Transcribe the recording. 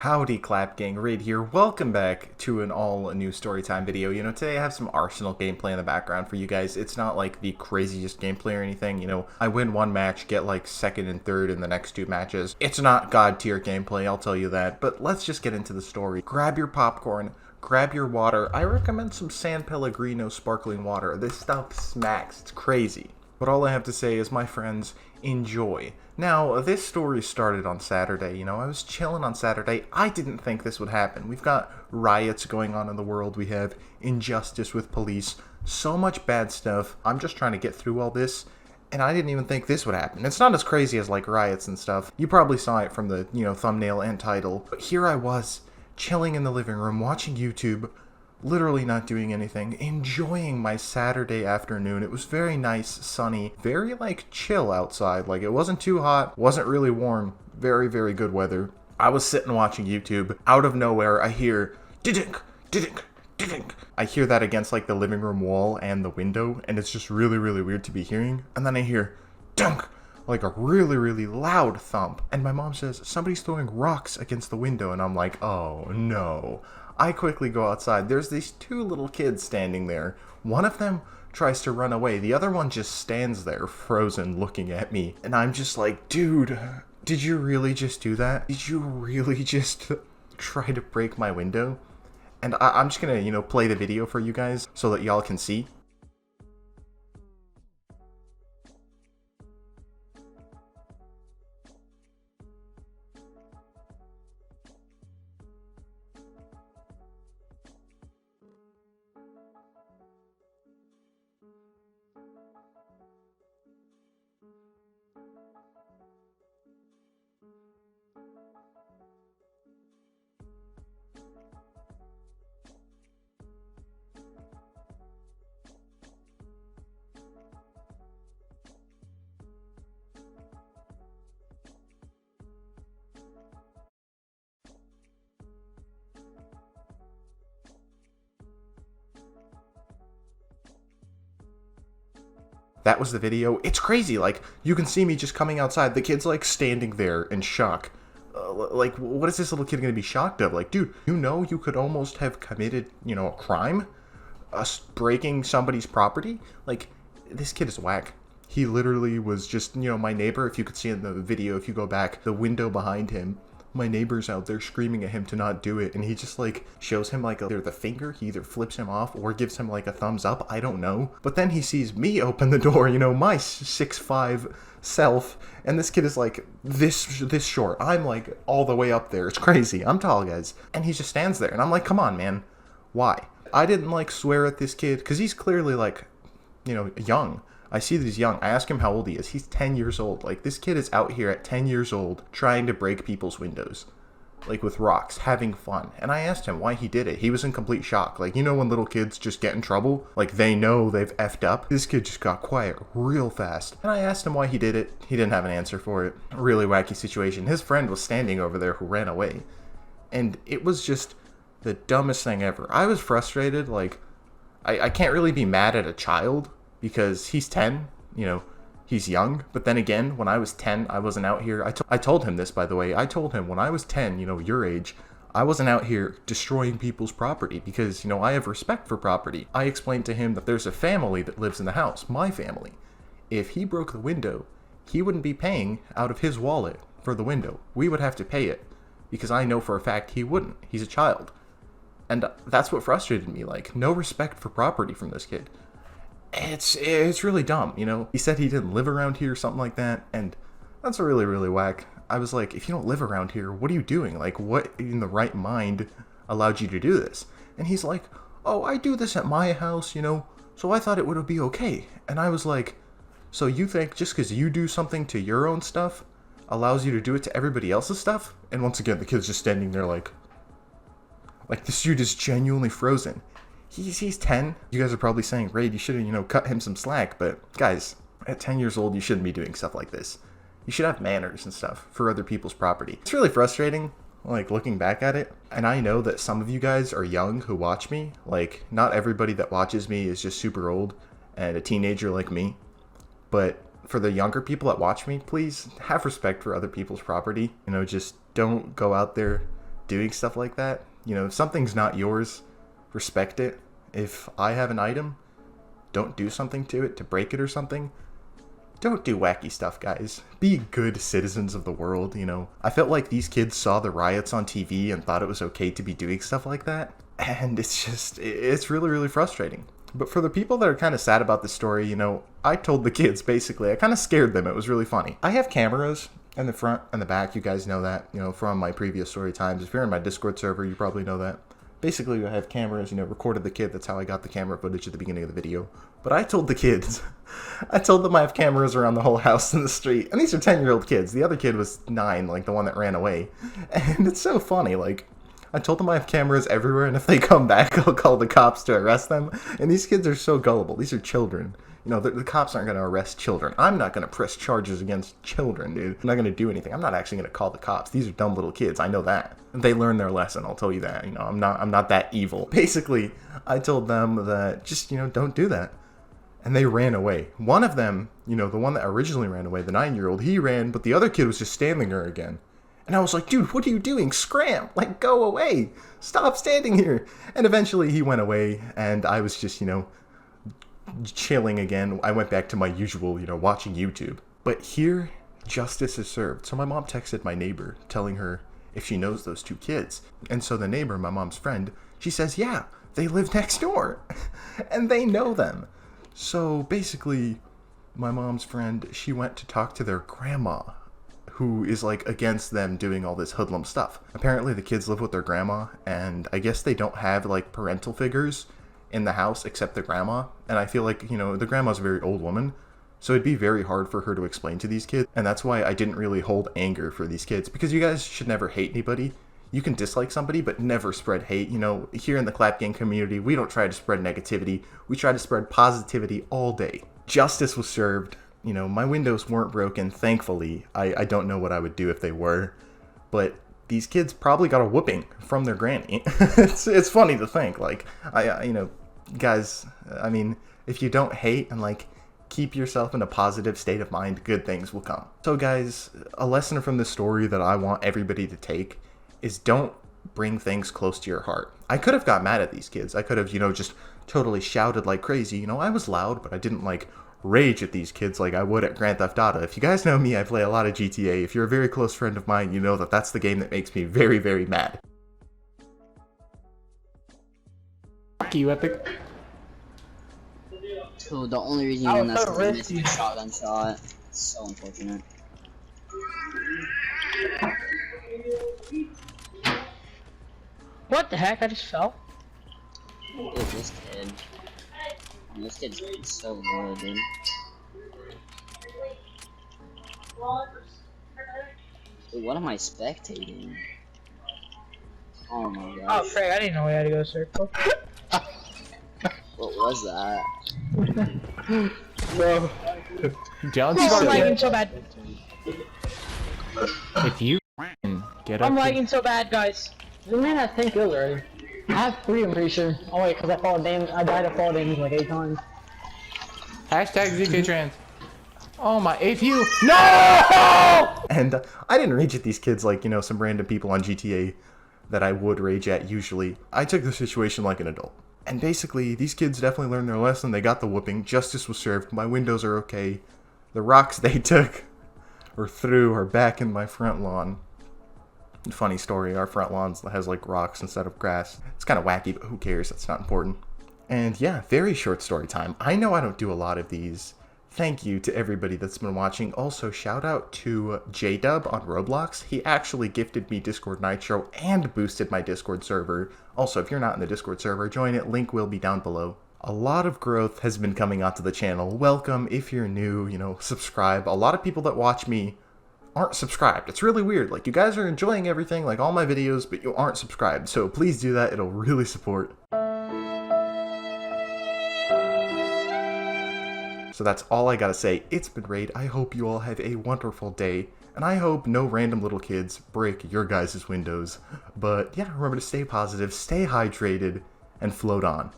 Howdy Clap Gang, Raid here. Welcome back to an all new Storytime video. Today I have some Arsenal gameplay in the background for you guys. It's not like the craziest gameplay or anything. I win one match, get like second and third in the next two matches. It's not god tier gameplay, I'll tell you that. But let's just get into the story. Grab your popcorn, grab your water. I recommend some San Pellegrino sparkling water. This stuff smacks, it's crazy. But all I have to say is, my friends, enjoy. Now, this story started on Saturday. I was chilling on Saturday. I didn't think this would happen. We've got riots going on in the world. We have injustice with police. So much bad stuff. I'm just trying to get through all this, and I didn't even think this would happen. It's not as crazy as, like, riots and stuff. You probably saw it from the, thumbnail and title. But here I was, chilling in the living room, watching YouTube, literally not doing anything, enjoying my Saturday afternoon. It was very nice, sunny, very chill outside. It wasn't too hot, wasn't really warm, very, very good weather. I was sitting watching YouTube. Out of nowhere, I hear didink, didink, didink. I hear that against the living room wall and the window, and it's just really, really weird to be hearing. And then I hear dunk, like a really, really loud thump. And my mom says, somebody's throwing rocks against the window. And I'm like, oh no. I quickly go outside. There's these two little kids standing there. One of them tries to run away. The other one just stands there, frozen, looking at me. And I'm just like, dude, did you really just do that? Did you really just try to break my window? And I'm just gonna, play the video for you guys so that y'all can see. That was the video. It's crazy. You can see me just coming outside. The kid's, standing there in shock. What is this little kid going to be shocked of? Dude, you could almost have committed, a crime? Us breaking somebody's property? This kid is whack. He literally was just, my neighbor. If you could see in the video, if you go back, the window behind him, my neighbor's out there screaming at him to not do it, and he just shows him either the finger, he either flips him off or gives him a thumbs up, I don't know. But then he sees me open the door, my 6'5" self, and this kid is this short. I'm all the way up there. It's crazy. I'm tall, guys. And he just stands there, and I'm like, come on, man. Why? I didn't swear at this kid because he's clearly young. I see that he's young. I ask him how old he is. He's 10 years old. This kid is out here at 10 years old trying to break people's windows. With rocks, having fun. And I asked him why he did it. He was in complete shock. When little kids just get in trouble? They know they've effed up. This kid just got quiet real fast. And I asked him why he did it. He didn't have an answer for it. Really wacky situation. His friend was standing over there who ran away. And it was just the dumbest thing ever. I was frustrated. I can't really be mad at a child, because he's 10, he's young. But then again, when I was 10, I wasn't out here. I told him this, by the way. I told him when I was 10, your age, I wasn't out here destroying people's property because, I have respect for property. I explained to him that there's a family that lives in the house, my family. If he broke the window, he wouldn't be paying out of his wallet for the window. We would have to pay it because I know for a fact he wouldn't. He's a child. And that's what frustrated me. No respect for property from this kid. It's really dumb, He said he didn't live around here, something like that, and that's really, really whack. I was like, if you don't live around here, what are you doing? What in the right mind allowed you to do this? And he's like, oh, I do this at my house, so I thought it would be okay. And I was like, so you think just because you do something to your own stuff allows you to do it to everybody else's stuff? And once again, the kid's just standing there like this dude is genuinely frozen. He's 10. You guys are probably saying, Raid, you should have, cut him some slack. But guys, at 10 years old, you shouldn't be doing stuff like this. You should have manners and stuff for other people's property. It's really frustrating, looking back at it. And I know that some of you guys are young who watch me. Not everybody that watches me is just super old and a teenager like me. But for the younger people that watch me, please have respect for other people's property. Just don't go out there doing stuff like that. You know, if something's not yours, respect it. If I have an item, don't do something to it to break it or something. Don't do wacky stuff, guys. Be good citizens of the world, you know. I felt like these kids saw the riots on TV and thought it was okay to be doing stuff like that. And it's really, really frustrating. But for the people that are kind of sad about this story, you know, I told the kids, basically, I kind of scared them. It was really funny. I have cameras in the front and the back. You guys know that, you know, from my previous story times. If you're in my Discord server, you probably know that. Basically, I have cameras, you know, recorded the kid. That's how I got the camera footage at the beginning of the video. But I told the kids, I told them I have cameras around the whole house and the street. And these are 10-year-old kids. The other kid was 9, like the one that ran away. And it's so funny, like, I told them I have cameras everywhere, and if they come back, I'll call the cops to arrest them. And these kids are so gullible. These are children. You know, the cops aren't going to arrest children. I'm not going to press charges against children, dude. I'm not going to do anything. I'm not actually going to call the cops. These are dumb little kids. I know that. They learned their lesson, I'll tell you that. You know, I'm not that evil. Basically, I told them that just, you know, don't do that. And they ran away. One of them, you know, the one that originally ran away, the 9-year-old, he ran, but the other kid was just standing there again. And I was like, dude, what are you doing? Scram! Like, go away! Stop standing here! And eventually he went away, and I was just, you know, chilling again. I went back to my usual, you know, watching YouTube. But here, justice is served. So my mom texted my neighbor, telling her if she knows those 2 kids. And so the neighbor, my mom's friend, she says, yeah, they live next door. And they know them. So basically, my mom's friend, she went to talk to their grandma, who is like against them doing all this hoodlum stuff. Apparently the kids live with their grandma, and I guess they don't have like parental figures in the house except the grandma. And I feel like, you know, the grandma's a very old woman, so it'd be very hard for her to explain to these kids. And that's why I didn't really hold anger for these kids, because you guys should never hate anybody. You can dislike somebody, but never spread hate. You know, here in the Clap Gang community, we don't try to spread negativity. We try to spread positivity all day. Justice was served. You know, my windows weren't broken, thankfully. I don't know what I would do if they were. But these kids probably got a whooping from their granny. It's funny to think, like, you know, guys, I mean, if you don't hate and, like, keep yourself in a positive state of mind, good things will come. So, guys, a lesson from this story that I want everybody to take is don't bring things close to your heart. I could have got mad at these kids. I could have, you know, just totally shouted like crazy. You know, I was loud, but I didn't, like, rage at these kids like I would at Grand Theft Auto. If you guys know me, I play a lot of GTA. If you're a very close friend of mine, you know that that's the game that makes me very, very mad. Fuck you, Epic. So the only reason you won that is missed my shotgun shot. It's so unfortunate. What the heck? I just fell. Look at this kid. This kid's so good, dude. Dude, what am I spectating? Oh my god. Oh, frick, I didn't know we had to go circle. What was that? No. Don't I'm start lagging it. so bad. If you get up. I'm lagging so bad, guys. The man has 10 kills already. I have 3, I'm pretty sure. Oh wait, cause I died of fall damage like 8 times. Hashtag ZKTrans. Oh my APU. No! And I didn't rage at these kids like, you know, some random people on GTA that I would rage at usually. I took the situation like an adult. And basically, these kids definitely learned their lesson. They got the whooping. Justice was served. My windows are okay. The rocks they took or threw are back in my front lawn. Funny story, our front lawn has like rocks instead of grass. It's kind of wacky, but who cares? That's not important. And yeah, very short story time. I know I don't do a lot of these. Thank you to everybody that's been watching. Also, shout out to JDub on Roblox. He actually gifted me Discord Nitro and boosted my Discord server. Also, if you're not in the Discord server, join it. Link will be down below. A lot of growth has been coming onto the channel. Welcome. If you're new, you know, subscribe. A lot of people that watch me aren't subscribed. It's really weird. Like, you guys are enjoying everything, like all my videos, but you aren't subscribed. So please do that. It'll really support. So that's all I gotta say. It's been Raid. I hope you all have a wonderful day. And I hope no random little kids break your guys' windows. But yeah, remember to stay positive, stay hydrated, and float on.